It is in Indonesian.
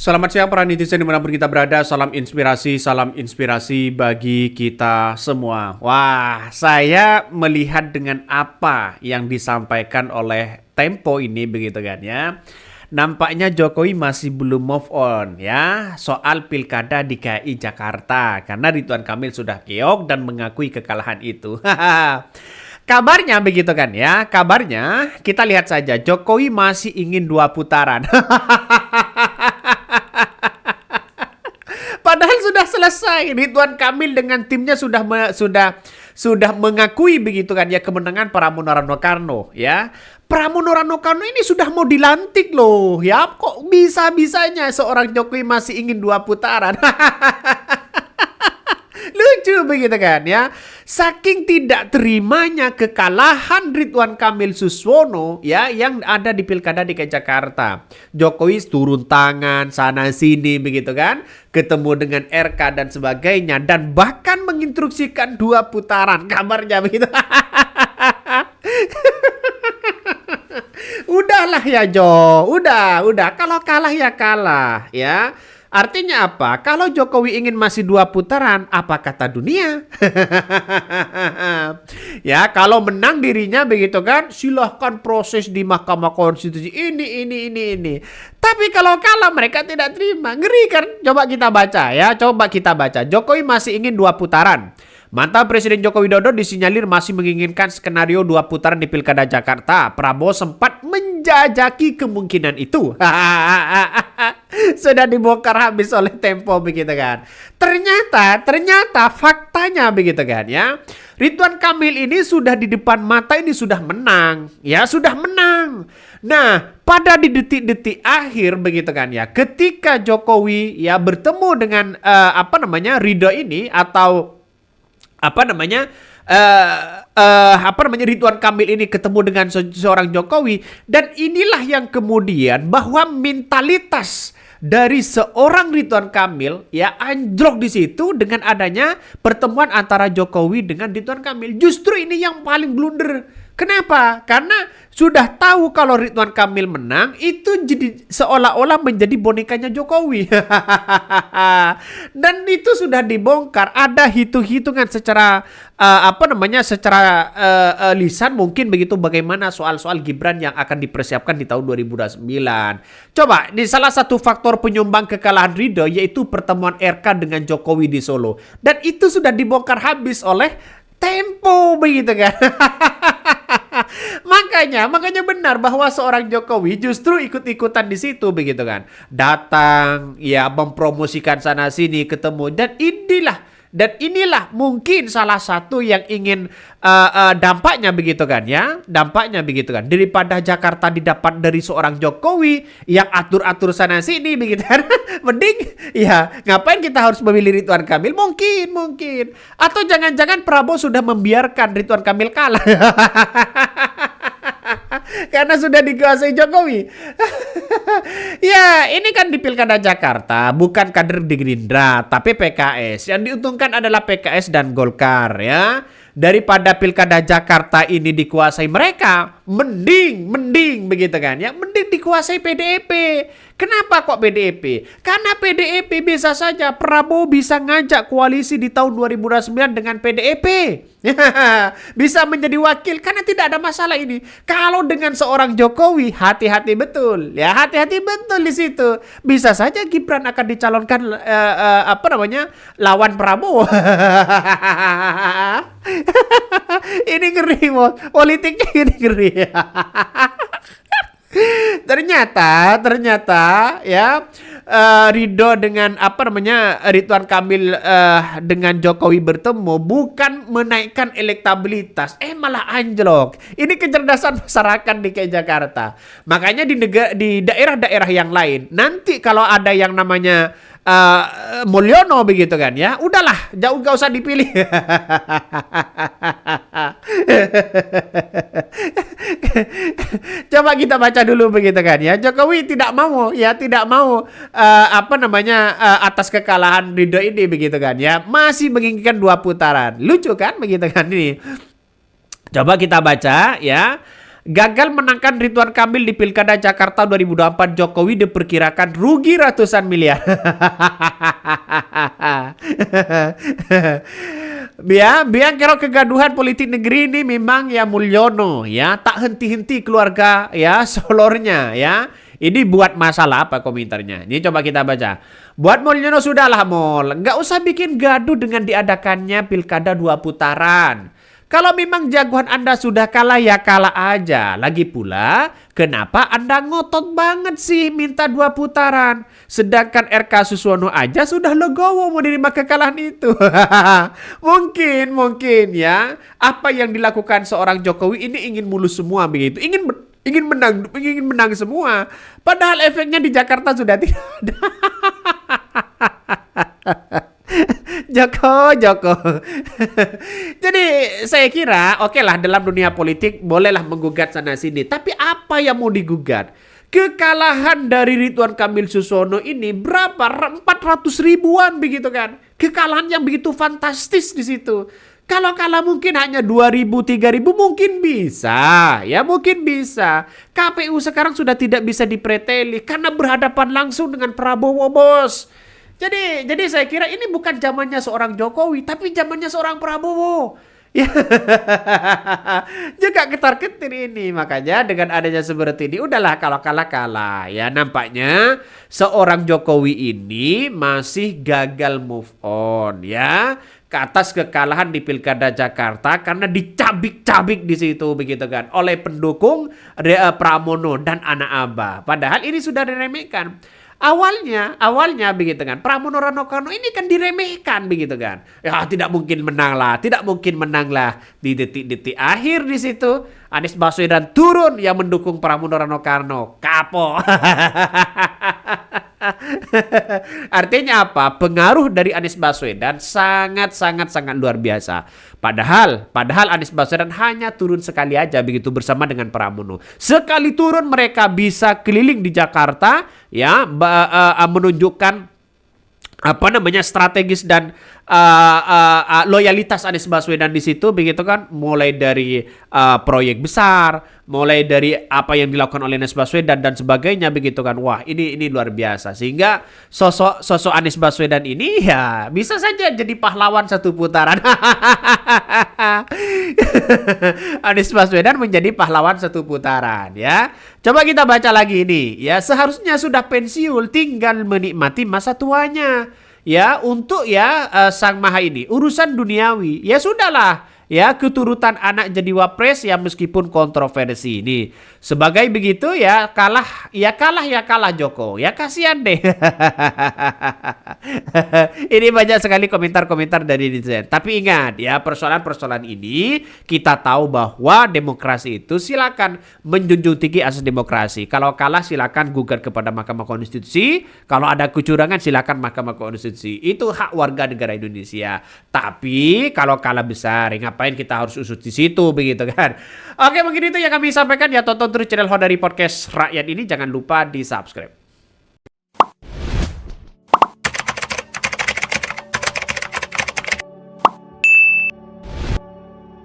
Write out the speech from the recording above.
Selamat siang para netizen dimanapun kita berada, salam inspirasi bagi kita semua. Wah, saya melihat dengan apa yang disampaikan oleh Tempo ini begitu kan ya. Nampaknya Jokowi masih belum move on ya soal pilkada DKI Jakarta karena Ridwan Kamil sudah keok dan mengakui kekalahan itu. Kabarnya begitu kan ya, kabarnya kita lihat saja Jokowi masih ingin 2 putaran. Padahal sudah selesai. Ridwan Kamil dengan timnya sudah mengakui begitu kan ya kemenangan Pramono Rano Karno ya. Pramono Rano Karno ini sudah mau dilantik loh ya. Kok bisa-bisanya seorang Jokowi masih ingin 2 putaran? Lucu begitu kan ya. Saking tidak terimanya kekalahan Ridwan Kamil Suswono ya yang ada di Pilkada DKI Jakarta. Jokowi turun tangan sana sini begitu kan. Ketemu dengan RK dan sebagainya dan bahkan menginstruksikan 2 putaran kabarnya begitu. Udahlah ya Jo, udah. Kalau kalah ya kalah ya. Artinya apa? Kalau Jokowi ingin masih 2 putaran, apa kata dunia? Ya, kalau menang dirinya begitu kan, silahkan proses di Mahkamah Konstitusi ini. Tapi kalau kalah mereka tidak terima. Ngeri kan? Coba kita baca ya, Jokowi masih ingin 2 putaran. Mantan Presiden Joko Widodo disinyalir masih menginginkan skenario 2 putaran di Pilkada Jakarta. Prabowo sempat menjajaki kemungkinan itu. Sudah dibongkar habis oleh Tempo begitu kan. Ternyata faktanya begitu kan ya. Ridwan Kamil ini sudah di depan mata ini sudah menang. Ya, sudah menang. Nah, pada di detik-detik akhir begitu kan ya. Ketika Jokowi ya bertemu dengan Ridho ini atau Ridwan Kamil ini ketemu dengan seorang Jokowi dan inilah yang kemudian bahwa mentalitas dari seorang Ridwan Kamil ya anjlok di situ dengan adanya pertemuan antara Jokowi dengan Ridwan Kamil. Justru ini yang paling blunder. Kenapa? Karena sudah tahu kalau Ridwan Kamil menang itu jadi seolah-olah menjadi bonekanya Jokowi. Dan itu sudah dibongkar. Ada hitung-hitungan secara lisan mungkin begitu bagaimana soal-soal Gibran yang akan dipersiapkan di tahun 2029. Coba di salah satu faktor penyumbang kekalahan Ridho yaitu pertemuan RK dengan Jokowi di Solo. Dan itu sudah dibongkar habis oleh Tempo begitu kan. Makanya benar bahwa seorang Jokowi justru ikut-ikutan di situ begitu kan. Datang ya mempromosikan sana sini ketemu dan inilah mungkin salah satu yang ingin dampaknya begitu kan ya. Dampaknya begitu kan. Daripada Jakarta didapat dari seorang Jokowi yang atur-atur sana sini begitu kan. Mending ya ngapain kita harus memilih Ridwan Kamil? Mungkin. Atau jangan-jangan Prabowo sudah membiarkan Ridwan Kamil kalah. Karena sudah dikuasai Jokowi. Ya, ini kan di Pilkada Jakarta bukan kader di Gerindra, tapi PKS. Yang diuntungkan adalah PKS dan Golkar ya. Daripada Pilkada Jakarta ini dikuasai mereka, mending begitu kan ya. Mending dikuasai PDIP. Kenapa kok PDIP? Karena PDIP bisa saja Prabowo bisa ngajak koalisi di tahun 2009 dengan PDIP. Bisa menjadi wakil karena tidak ada masalah ini. Kalau dengan seorang Jokowi hati-hati betul. Ya, hati-hati betul di situ. Bisa saja Gibran akan dicalonkan lawan Prabowo. Ini ngeri, politiknya ini ngeri. Ternyata ya Ridho dengan Ridwan Kamil dengan Jokowi bertemu bukan menaikkan elektabilitas, malah anjlok. Ini kecerdasan masyarakat DKI Jakarta. Makanya di daerah-daerah yang lain nanti kalau ada yang namanya Mulyono begitu kan ya, udahlah jauh gak usah dipilih. Coba kita baca dulu begitu kan ya. Jokowi tidak mau atas kekalahan Ridho ini begitu kan ya. Masih menginginkan 2 putaran. Lucu kan begitu kan ini. Coba kita baca ya. Gagal menangkan Ridwan Kamil di Pilkada Jakarta 2024, Jokowi diperkirakan rugi ratusan miliar. Biang kerok kegaduhan politik negeri ini memang ya Mulyono ya, tak henti-henti keluarga ya solornya ya. Ini buat masalah apa komentarnya? Ini coba kita baca. Buat Mulyono sudahlah Mol, nggak usah bikin gaduh dengan diadakannya pilkada 2 putaran. Kalau memang jagoan Anda sudah kalah ya kalah aja. Lagi pula, kenapa Anda ngotot banget sih minta 2 putaran? Sedangkan RK Suswono aja sudah legowo mau menerima kekalahan itu. Mungkin ya. Apa yang dilakukan seorang Jokowi ini ingin mulus semua begitu. Ingin menang semua. Padahal efeknya di Jakarta sudah tidak ada. Joko. Jadi saya kira oke lah dalam dunia politik bolehlah menggugat sana sini. Tapi apa yang mau digugat? Kekalahan dari Ridwan Kamil Suswono ini berapa? 400 ribuan begitu kan? Kekalahan yang begitu fantastis di situ. Kalau kalah mungkin hanya 2.000, 3.000 mungkin bisa. Ya mungkin bisa. KPU sekarang sudah tidak bisa dipreteli karena berhadapan langsung dengan Prabowo, bos. Jadi saya kira ini bukan zamannya seorang Jokowi, tapi zamannya seorang Prabowo. Ya, juga ketar-ketir ini. Makanya dengan adanya seperti ini, udahlah kalau kalah. Ya nampaknya seorang Jokowi ini masih gagal move on ya. Ke atas kekalahan di Pilkada Jakarta karena dicabik-cabik di situ begitu kan oleh pendukung Pramono dan anak Abah. Padahal ini sudah diremehkan. Awalnya begitu kan. Pramono Rano Karno ini kan diremehkan begitu kan. Ya tidak mungkin menang lah. Di detik-detik akhir di situ Anies Baswedan turun yang mendukung Pramono Rano Karno. Kapok. Artinya apa? Pengaruh dari Anies Baswedan sangat luar biasa. Padahal Anies Baswedan hanya turun sekali aja begitu bersama dengan Pramono. Sekali turun mereka bisa keliling di Jakarta ya menunjukkan strategis dan loyalitas Anies Baswedan di situ begitu kan, mulai dari proyek besar, mulai dari apa yang dilakukan oleh Anies Baswedan dan sebagainya begitu kan. Wah, ini luar biasa. Sehingga sosok Anies Baswedan ini ya bisa saja jadi pahlawan 1 putaran. Anies Baswedan menjadi pahlawan 1 putaran ya. Coba kita baca lagi ini ya, seharusnya sudah pensiun tinggal menikmati masa tuanya. Ya, untuk sang maha ini urusan duniawi. Ya sudahlah, ya keturutan anak jadi wapres ya meskipun kontroversi ini. Sebagai begitu ya kalah Joko. Ya kasihan deh. Ini banyak sekali komentar-komentar dari netizen. Tapi ingat ya, persoalan-persoalan ini kita tahu bahwa demokrasi itu silakan menjunjung tinggi asas demokrasi. Kalau kalah silakan gugat kepada Mahkamah Konstitusi. Kalau ada kecurangan silakan Mahkamah Konstitusi. Itu hak warga negara Indonesia. Tapi kalau kalah besar, ngapain kita harus usut di situ begitu kan? Oke, mungkin itu yang kami sampaikan ya. Tonton terus channel Hodari Podcast Rakyat ini, jangan lupa di subscribe.